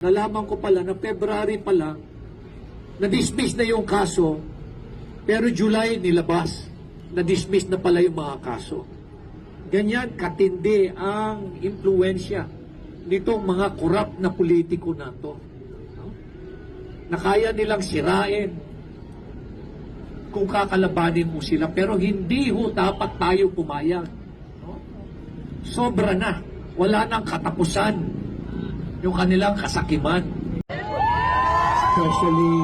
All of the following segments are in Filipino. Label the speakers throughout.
Speaker 1: Nalaman ko pala na February pa lang, na-dismiss na yung kaso, pero July nilabas, na-dismiss na pala yung mga kaso. Ganyan katindi ang impluensya nitong mga korap na politiko na to. Na kaya nilang sirain kung kakalabanin mo sila, pero hindi ho dapat tayo pumayag. Sobra na, wala nang katapusan yung kanilang kasakiman. Especially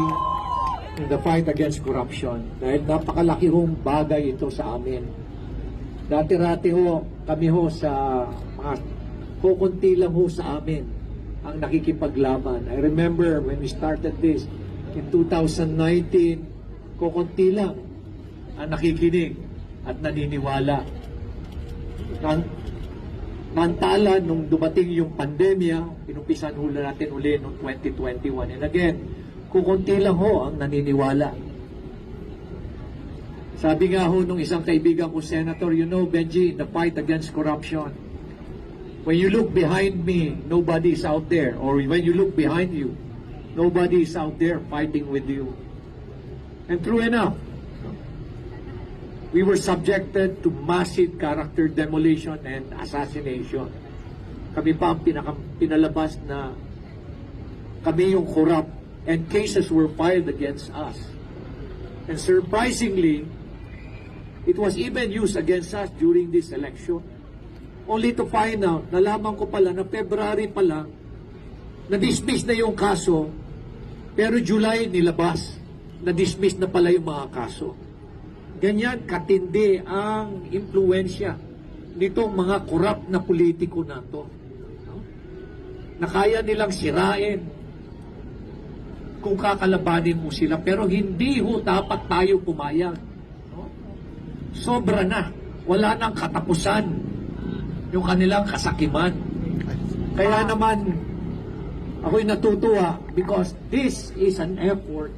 Speaker 1: in the fight against corruption. Dahil napakalaki hong bagay ito sa amin. Dati-rati ho, kami ho sa mga kukunti lang ho sa amin ang nakikipaglaban. I remember when we started this in 2019, kukunti lang ang nakikinig at naniniwala. Mantala, nung dumating yung pandemya, pinumpisan hula natin uli noong 2021. And again, kukunti lang ho ang naniniwala. Sabi nga ho nung isang kaibigan ko, Senator, you know, Benji, the fight against corruption, when you look behind me, nobody is out there. Or when you look behind you, nobody is out there fighting with you. And true enough, we were subjected to massive character demolition and assassination. Kami pa ang pinalabas na kami yung corrupt and cases were filed against us. And surprisingly, it was even used against us during this election. Only to find out, nalaman ko pala na February pa lang, na-dismiss na yung kaso, pero July nilabas, na-dismiss na pala yung mga kaso. Ganyan katindi ang impluensya nitong mga korap na politiko na to. Na kaya nilang sirain kung kakalabanin mo sila, pero hindi ho dapat tayo pumayag. Sobra na, wala nang katapusan yung kanilang kasakiman. Kaya naman ako'y natutuwa because this is an effort,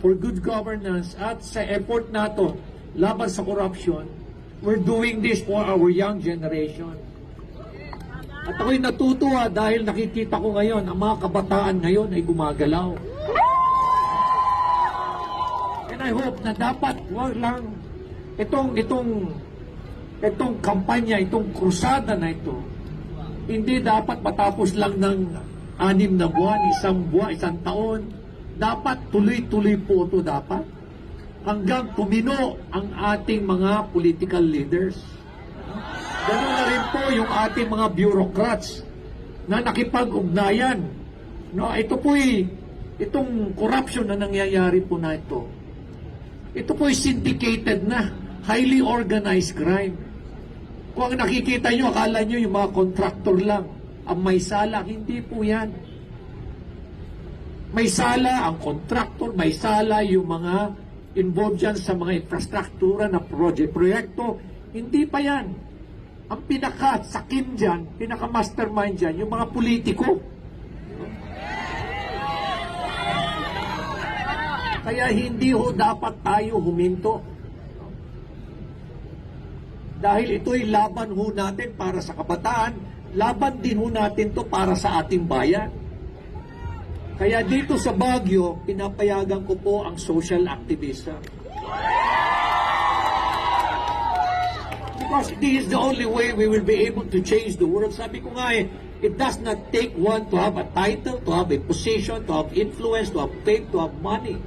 Speaker 1: for good governance at sa effort nato laban sa corruption. We're doing this for our young generation. At ako'y natutuwa dahil nakikita ko ngayon ang mga kabataan ngayon ay gumagalaw. And I hope na dapat wag lang itong kampanya, itong krusada na ito, hindi dapat matapos lang ng 6 na buwan, 1 buwan, 1 taon. Dapat tuloy-tuloy po ito dapat hanggang tumino ang ating mga political leaders. Ganun na rin po yung ating mga bureaucrats na nakipag-ugnayan. No, ito po'y itong corruption na nangyayari po na ito. Ito po'y syndicated na, highly organized crime. Kung ang nakikita nyo, akala nyo yung mga contractor lang ang may sala, hindi po yan. May sala ang contractor, may sala yung mga involved dyan sa mga infrastruktura na proyekto. Hindi pa yan. Ang pinaka-sakim dyan, pinaka-mastermind dyan, yung mga politiko. Kaya hindi ho dapat tayo huminto. Dahil ito'y laban ho natin para sa kabataan, laban din ho natin to para sa ating bayan. Kaya dito sa Baguio, pinapayagan ko po ang social activism. Because this is the only way we will be able to change the world. Sabi ko nga it does not take one to have a title, to have a position, to have influence, to have fame, to have money.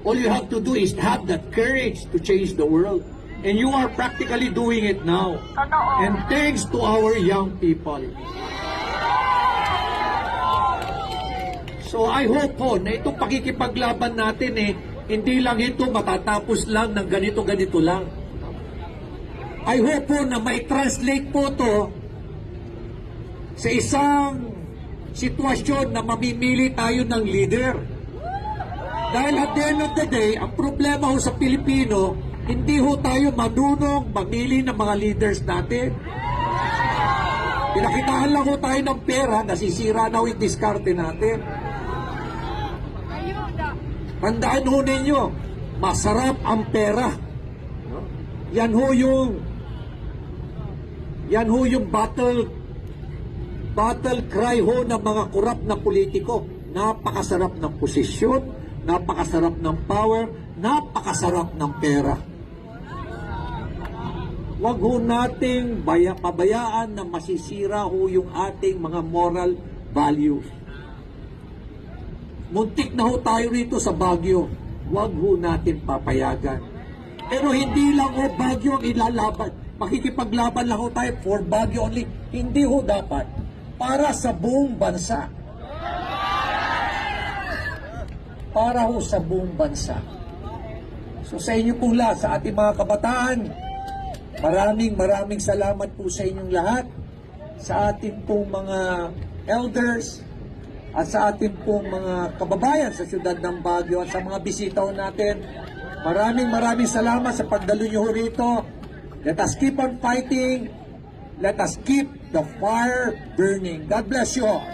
Speaker 1: All you have to do is have that courage to change the world. And you are practically doing it now. And thanks to our young people. So I hope po na itong pakikipaglaban natin hindi lang ito matatapos lang ng ganito-ganito lang. I hope po na mai-translate po to sa isang sitwasyon na mamimili tayo ng leader. Dahil at the end of the day, ang problema ho sa Pilipino, hindi ho tayo marunong mamili ng mga leaders natin. Pinakitaan lang ho tayo ng pera, nasisira na ho yung diskarte natin. Tandaan ho ninyo, masarap ang pera. Yan ho yung battle battle cry ho ng mga korap na politiko. Napakasarap ng posisyon, napakasarap ng power, napakasarap ng pera. Huwag ho nating pabayaan na masisira ho yung ating mga moral values. Muntik na ho tayo rito sa Baguio. Huwag ho natin papayagan. Pero hindi lang ho Baguio ang ilalaban. Makikipaglaban lang ho tayo for Baguio only. Hindi ho dapat. Para sa buong bansa. Para ho sa buong bansa. So sa inyo pong lahat, sa ating mga kabataan, maraming salamat po sa inyong lahat, sa ating pong mga elders, at sa ating pong mga kababayan sa siyudad ng Baguio at sa mga bisita ho natin. Maraming salamat sa pagdalo nyo rito. Let us keep on fighting. Let us keep the fire burning. God bless you all.